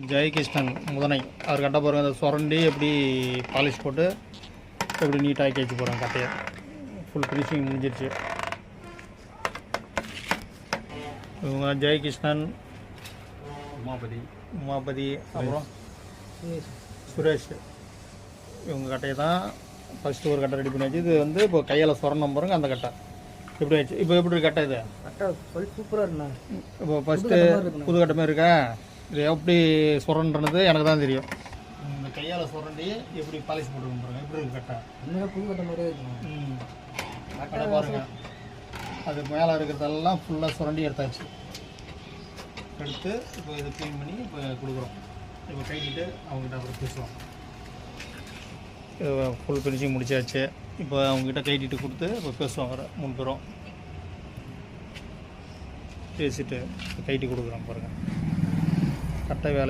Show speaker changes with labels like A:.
A: ஜெயகிருஷ்ணன் முதனை அவர் கட்ட பாருங்கள். அந்த சுரண்டி எப்படி பாலிஷ் போட்டு எப்படி நீட்டாக கேட்சி போகிறாங்க கட்டையை. ஃபுல் ஃபினிஷிங் முடிஞ்சிருச்சு. இவங்க ஜெயகிருஷ்ணன், உமாபதி அப்புறம் சுரேஷ். இவங்க கட்டையை தான் ஃபஸ்ட்டு ஒரு கட்டை ரெடி பண்ணியாச்சு. இது வந்து இப்போ கையால் சுரண்டம் பாருங்க அந்த கட்டை எப்படி ஆச்சு. இப்போ எப்படி கட்டை இது
B: கட்டை சூப்பராக இருக்குண்ணா.
A: இப்போ ஃபஸ்ட்டு புது கட்டமே இருக்கா. இது எப்படி சுரண்டுறது எனக்கு தான் தெரியும். இந்த கையால் சுரண்டி எப்படி பாலிஷ் போட்டுருக்கோம் பாருங்க. எப்படி இருக்கு கட்டை.
B: இன்னும் புது கட்டை மாதிரியே இருக்கும்.
A: கட்டை பாருங்கள். அது மேலே இருக்கிறதெல்லாம் ஃபுல்லாக சுரண்டி எடுத்தாச்சு. எடுத்து இப்போ இதை க்ளீன் பண்ணி இப்போ கொடுக்குறோம். இப்போ கைக்கிட்டு அவங்ககிட்ட அப்புறம் பேசுவோம். ஃபுல் ஃபினிஷிங் முடிச்சாச்சு. இப்போ அவங்ககிட்ட கைட்டிட்டு கொடுத்து இப்போ பேசுவாங்க 3 பேரும். பேசிட்டு கைட்டி கொடுக்குறோம் பாருங்கள். கட்டை வேலை